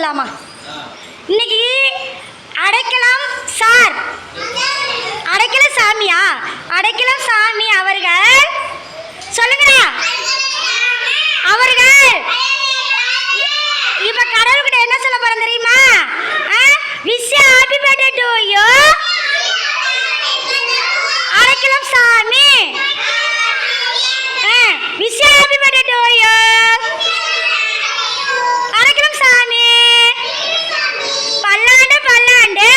சொல்லலாமா? இன்னைக்கு அடைக்கலம் சார், அடைக்கலம் சாமியா, அடைக்கலம் சாமி அவர்கள் சொல்லுங்கடா, அவர்கள் இப்ப கடவுள்கிட்ட என்ன சொல்ல போறேன் தெரியுமா? Wish happy birthday to you அடைக்கலம் சாமி. Wish happy birthday to you அடைக்கலம் சாமி. பல்லாண்டு பல்லாண்டு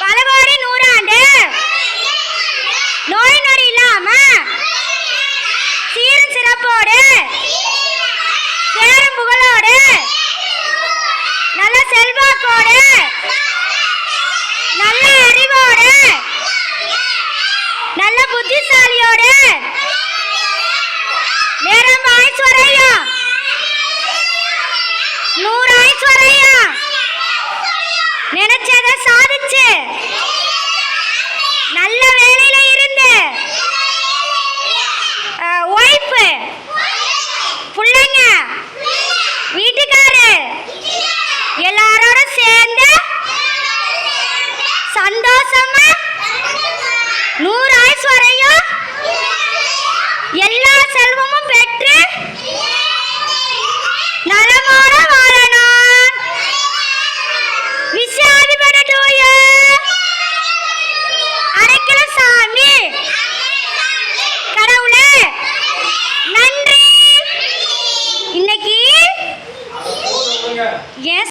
பல கோடி நூறாண்டு நோய் நொடி இல்லாம சீரும் சிறப்போடு பேரும் புகழோடு நல்ல செல்வாக்கோடு நல்ல அறிவோடு நல்ல புத்திசாலியோடு நேரம் ஐஸ்வர்யம் 100 ஐஸ்வர்யம் நினைச்சதை சாதிச்சு